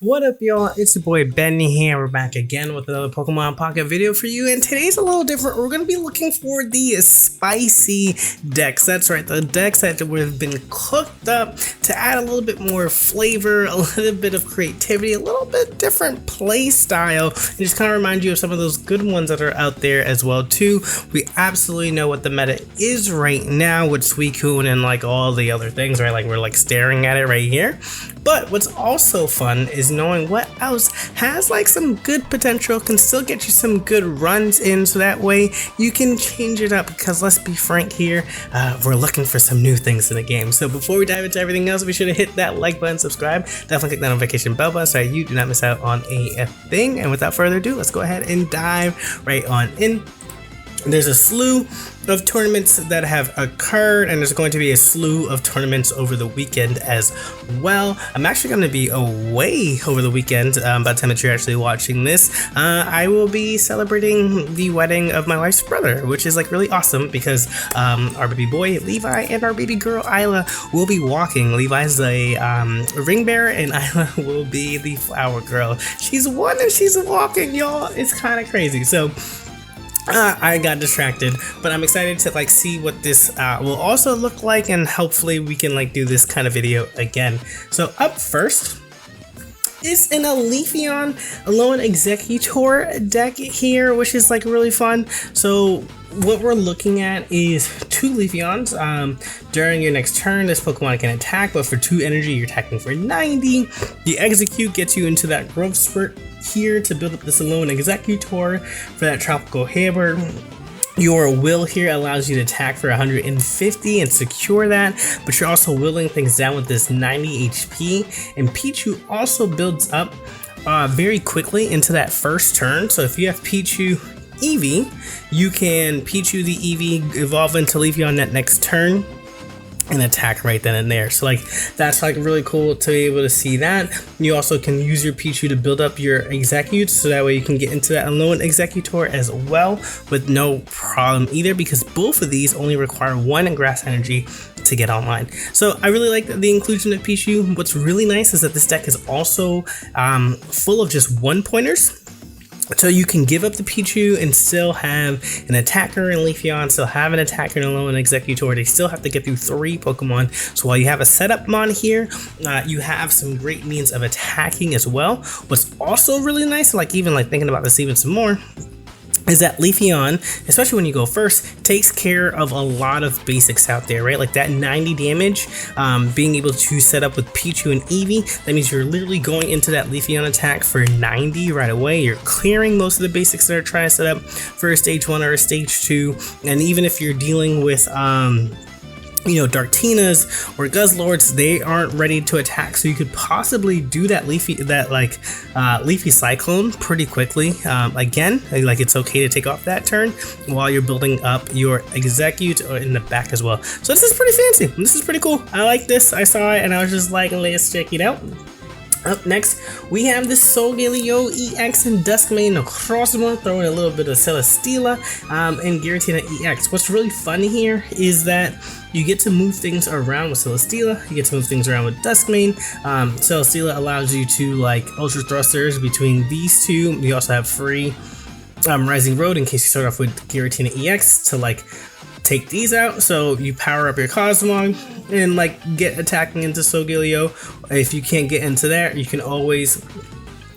What up, y'all? It's your boy Benny here. We're back again with another Pokemon Pocket video for you, and today's a little different. We're going to be looking for the spicy decks. That's right, the decks that have been cooked up to add a little bit more flavor, a little bit of creativity, a little bit different play style, and just kind of remind you of some of those good ones that are out there as well too. We absolutely know what the meta is right now with Suicune and like all the other things, right? Like we're like staring at it right here. But what's also fun is knowing what else has like some good potential, can still get you some good runs in, so that way you can change it up, because let's be frank here, we're looking for some new things in the game. So before we dive into everything else, be sure to hit that like button, subscribe, definitely click that notification bell button so that you do not miss out on a thing. And without further ado, let's go ahead and dive right on in. There's a slew of tournaments that have occurred, and there's going to be a slew of tournaments over the weekend as well. I'm actually going to be away over the weekend. By the time that you're actually watching this, I will be celebrating the wedding of my wife's brother, which is like really awesome, because our baby boy Levi and our baby girl Isla will be walking. Levi's the ring bearer and Isla will be the flower girl. She's one and she's walking, y'all. It's kind of crazy. So I got distracted, but I'm excited to like see what this will also look like, and hopefully we can like do this kind of video again. So up first is an Leafeon Alone Executor deck here, which is like really fun. So what we're looking at is 2 Leafeons. During your next turn, this Pokemon can attack, but for 2 energy, you're attacking for 90. The Execute gets you into that growth spurt here to build up this Alone Executor for that Tropical Hammer. Your will here allows you to attack for 150 and secure that, but you're also willing things down with this 90 HP. And Pichu also builds up very quickly into that first turn. So if you have Pichu Eevee, you can Pichu the Eevee, evolve into Leafeon that next turn, and attack right then and there. So like that's like really cool to be able to see that. You also can use your Pichu to build up your Executes, so that way you can get into that Alone Executor as well with no problem either, because both of these only require 1 grass energy to get online. So I really like the inclusion of Pichu. What's really nice is that this deck is also full of just 1-pointers. So you can give up the Pichu and still have an attacker in Leafeon, still have an attacker in Alone Executor. They still have to get through 3 Pokemon. So while you have a setup mon here, you have some great means of attacking as well. What's also really nice, like even like thinking about this even some more, is that Leafeon, especially when you go first, takes care of a lot of basics out there, right? Like that 90 damage, being able to set up with Pichu and Eevee, that means you're literally going into that Leafeon attack for 90 right away. You're clearing most of the basics that are trying to set up for a stage 1 or a stage 2. And even if you're dealing with you know, Darktinas or Guzzlords, they aren't ready to attack, so you could possibly do that Leafy Cyclone pretty quickly. Again, like it's okay to take off that turn while you're building up your Execute in the back as well. So this is pretty fancy. This is pretty cool. I like this. I saw it and I was just like, let's check it out. Up next, we have this Solgaleo EX and Duskmane Crossbone, throwing a little bit of Celesteela and Giratina EX. What's really fun here is that you get to move things around with Celesteela, you get to move things around with Duskmane. Celesteela allows you to like Ultra Thrusters between these two. You also have free Rising Road in case you start off with Giratina EX to like take these out, so you power up your Cosmog and like get attacking into Solgaleo. If you can't get into there, you can always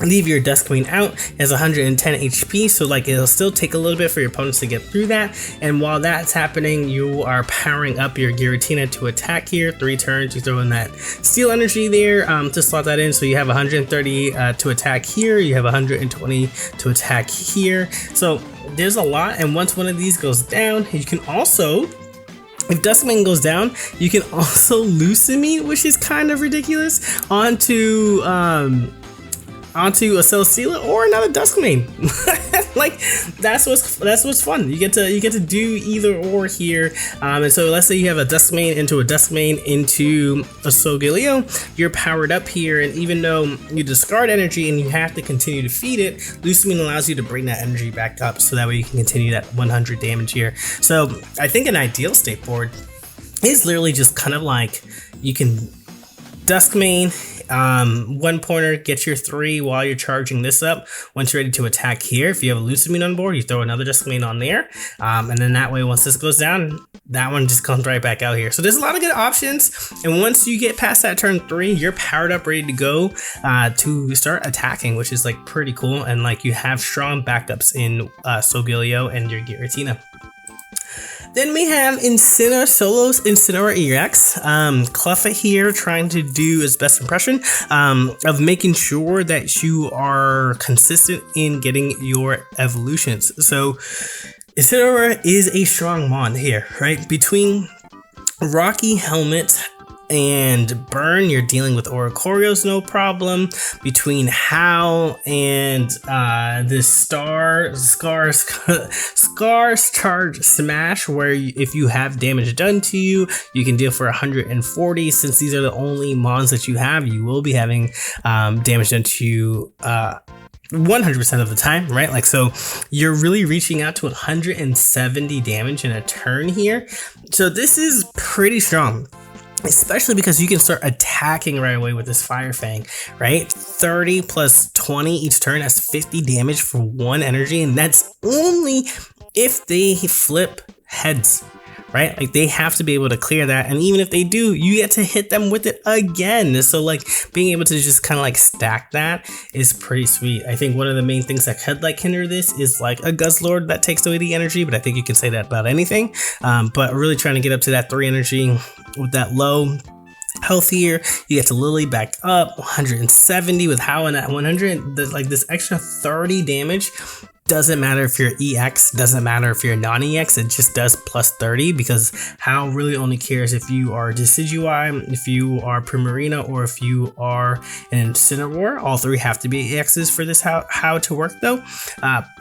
leave your Duskmane out as 110 HP, so like it'll still take a little bit for your opponents to get through that. And while that's happening, you are powering up your Giratina to attack here. 3 turns, you throw in that Steel Energy there to slot that in, so you have 130 to attack here, you have 120 to attack here. So there's a lot, and once one of these goes down, you can also, if Duskmane goes down, you can also Lucamine, which is kind of ridiculous, onto a Celesteela or another Duskmane. Like that's what's fun. You get to do either or here. And so let's say you have a Duskmane into a Solgaleo, you're powered up here, and even though you discard energy and you have to continue to feed it, Lucamine allows you to bring that energy back up, so that way you can continue that 100 damage here. So I think an ideal state board is literally just kind of like you can Duskmane 1 pointer, get your 3 while you're charging this up. Once you're ready to attack here, if you have a Lucidmine on board, you throw another Desiclane on there. And then that way, once this goes down, that one just comes right back out here. So there's a lot of good options. And once you get past that turn 3, you're powered up, ready to go to start attacking, which is like pretty cool. And like you have strong backups in Solgaleo and your Giratina. Then we have Incineroar Solos, Incineroar EX. Cleffa here trying to do his best impression of making sure that you are consistent in getting your evolutions. So Incineroar is a strong mon here, right? Between Rocky Helmet and Burn, you're dealing with Oricorios no problem. Between Howl and this Scars Charge Smash, where if you have damage done to you, you can deal for 140. Since these are the only mons that you have, you will be having damage done to you 100% of the time, right? Like, so you're really reaching out to 170 damage in a turn here. So this is pretty strong, especially because you can start attacking right away with this Fire Fang, right? 30 plus 20 each turn, that's 50 damage for 1 energy, and that's only if they flip heads, right? Like, they have to be able to clear that, and even if they do, you get to hit them with it again. So like being able to just kind of like stack that is pretty sweet. I think one of the main things that could like hinder this is like a Guzzlord that takes away the energy, but I think you can say that about anything. But really trying to get up to that 3 energy with that low health here. You get to Lily back up 170 with Howl at 100. There's like this extra 30 damage. Doesn't matter if you're EX, doesn't matter if you're non-EX, it just does plus 30, because Howl really only cares if you are Decidueye, if you are Primarina, or if you are an Incineroar. All 3 have to be EXs for this how to work though.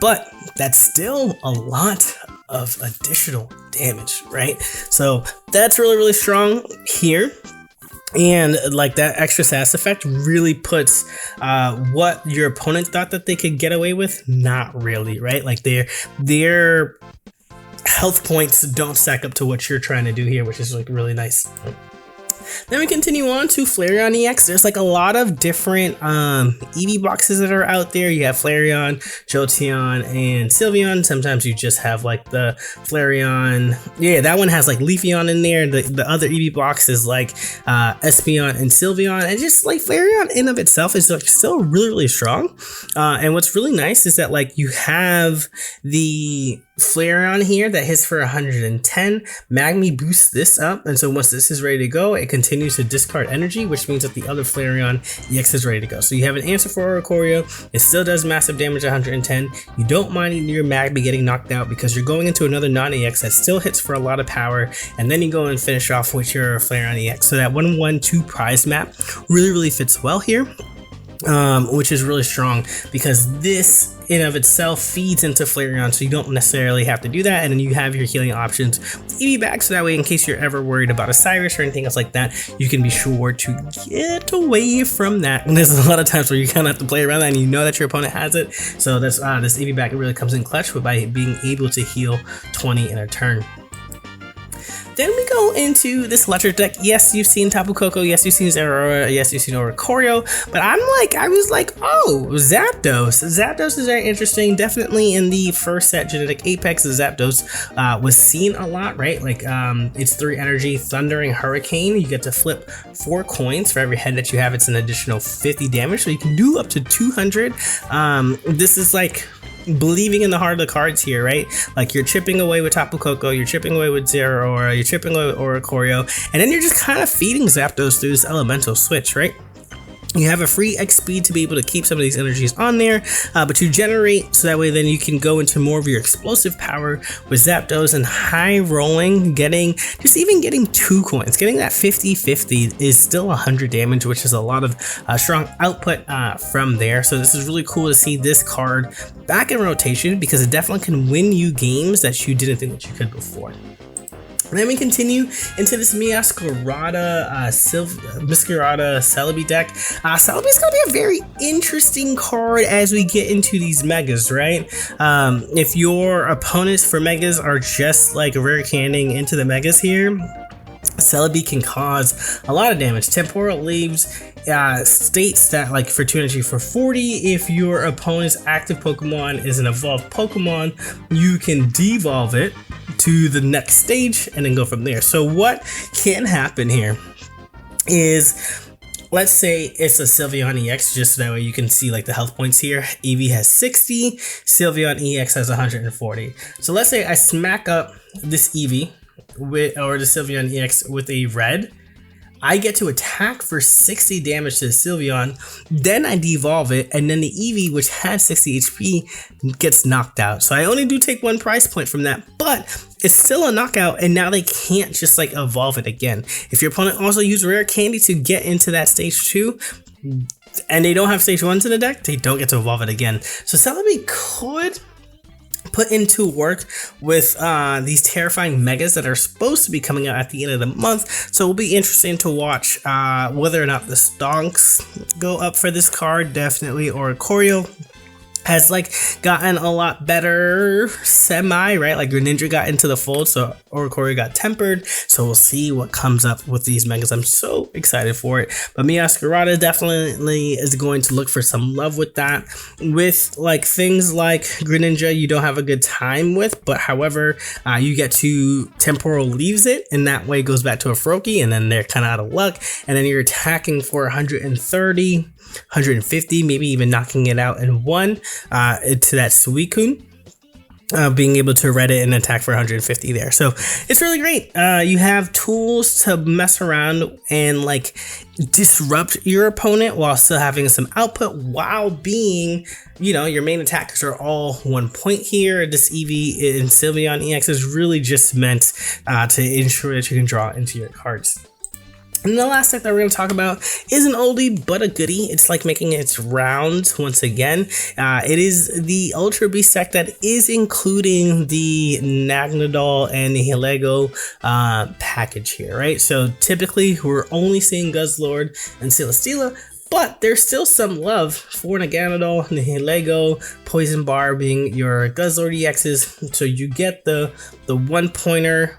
But that's still a lot of additional damage, right? So that's really, really strong here. And like that extra sass effect really puts what your opponent thought that they could get away with, not really, right? Like their health points don't stack up to what you're trying to do here, which is like really nice. Then we continue on to Flareon EX. There's like a lot of different EV boxes that are out there. You have Flareon, Jolteon, and Sylveon. Sometimes you just have like the Flareon. Yeah, that one has like Leafeon in there. The other EV box is like Espeon and Sylveon. And just like Flareon in of itself is like still really, really strong. And what's really nice is that like you have the Flareon here that hits for 110. Magmi boosts this up, and so once this is ready to go, it continues to discard energy, which means that the other Flareon EX is ready to go. So you have an answer for Oricorio. It still does massive damage at 110. You don't mind your Magmi getting knocked out because you're going into another non-EX that still hits for a lot of power, and then you go and finish off with your Flareon EX. So that 1-1-2 prize map really, really fits well here. Which is really strong because this in of itself feeds into Flareon, so you don't necessarily have to do that, and then you have your healing options with EV back, so that way in case you're ever worried about a Cyrus or anything else like that, you can be sure to get away from that. And there's a lot of times where you kind of have to play around that and you know that your opponent has it, so that's this EV back really comes in clutch by being able to heal 20 in a turn. Then we go into this electric deck. Yes, you've seen Tapu Koko. Yes, you've seen Zeraora. Yes, you've seen Oricorio. But I was like, oh, Zapdos. Zapdos is very interesting. Definitely in the first set, Genetic Apex, Zapdos was seen a lot, right? Like, it's 3 energy, Thundering Hurricane. You get to flip 4 coins. For every head that you have, it's an additional 50 damage. So you can do up to 200. This is like believing in the heart of the cards here, right? Like you're chipping away with Tapu Koko, you're chipping away with Zeraora, you're chipping away with Oricorio, and then you're just kind of feeding Zapdos through this elemental switch, right? You have a free XP to be able to keep some of these energies on there, but you generate so that way then you can go into more of your explosive power with Zapdos and high rolling, getting 2 coins. Getting that 50-50 is still 100 damage, which is a lot of strong output from there. So this is really cool to see this card back in rotation because it definitely can win you games that you didn't think that you could before. Then we continue into this Masquerada Celebi deck. Celebi's gonna be a very interesting card as we get into these megas, right? If your opponents for megas are just like rare canning into the megas here, Celebi can cause a lot of damage. Temporal Leaves states that like for 2 energy for 40, if your opponent's active Pokemon is an evolved Pokemon, you can devolve it to the next stage and then go from there. So what can happen here is, let's say it's a Sylveon EX, just so that way you can see like the health points here. Eevee has 60, Sylveon EX has 140. So let's say I smack up this Eevee or the Sylveon EX with a red. I get to attack for 60 damage to the Sylveon, then I devolve it, and then the Eevee, which had 60 HP, gets knocked out. So I only do take 1 prize point from that, but it's still a knockout, and now they can't just like evolve it again. If your opponent also used rare candy to get into that stage 2, and they don't have stage 1 to the deck, they don't get to evolve it again. So Celebi could put into work with these terrifying megas that are supposed to be coming out at the end of the month. So it'll be interesting to watch whether or not the stonks go up for this card, definitely, or Choreo has like gotten a lot better semi, right? Like Greninja got into the fold, so Oricorio got tempered. So we'll see what comes up with these megas. I'm so excited for it. But Meowscarada definitely is going to look for some love with that. With like things like Greninja, you don't have a good time with, but however, you get to Temporal Leaves it, and that way goes back to a Froakie, and then they're kind of out of luck. And then you're attacking for 130, 150, maybe even knocking it out in one to that Suicune. Being able to read it and attack for 150 there. So it's really great. You have tools to mess around and like disrupt your opponent while still having some output, while being, you know, your main attackers are all 1 point here. This Eevee and Sylveon EX is really just meant to ensure that you can draw into your cards. And the last deck that we're going to talk about is an oldie but a goodie. It's like making its rounds once again. It is the Ultra Beast deck that is including the Nagnadol and the Nihilego package here, right? So typically we're only seeing Guzzlord and Celesteela, but there's still some love for Naganadol, Nihilego, Poison Bar being your Guzzlord EXs. So you get the one pointer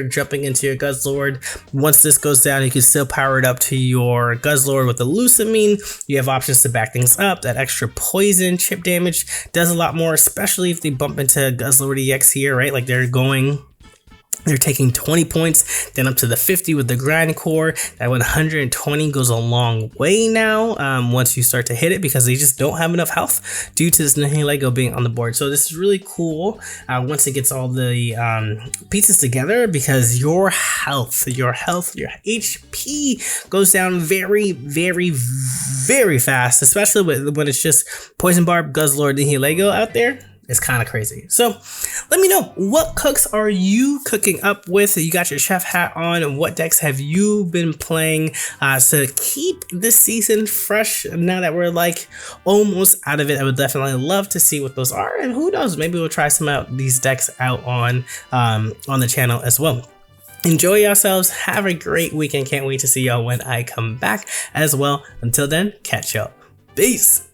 jumping into your Guzzlord. Once this goes down, you can still power it up to your Guzzlord with the Lusamine. You have options to back things up. That extra poison chip damage does a lot more, especially if they bump into Guzzlord EX here, right? Like they're taking 20 points, then up to the 50 with the Grindcore. That 120 goes a long way now once you start to hit it, because they just don't have enough health due to this Nihilego being on the board. So this is really cool once it gets all the pieces together, because your health, your HP goes down very, very, very fast, especially when it's just Poison Barb, Guzzlord, Nihilego out there. It's kind of crazy. So let me know, what cooks are you cooking up with? You got your chef hat on, and what decks have you been playing to keep this season fresh now that we're like almost out of it? I would definitely love to see what those are, and who knows, maybe we'll try some out these decks out on the channel as well. Enjoy yourselves, have a great weekend. Can't wait to see y'all when I come back as well. Until then, catch y'all. Peace.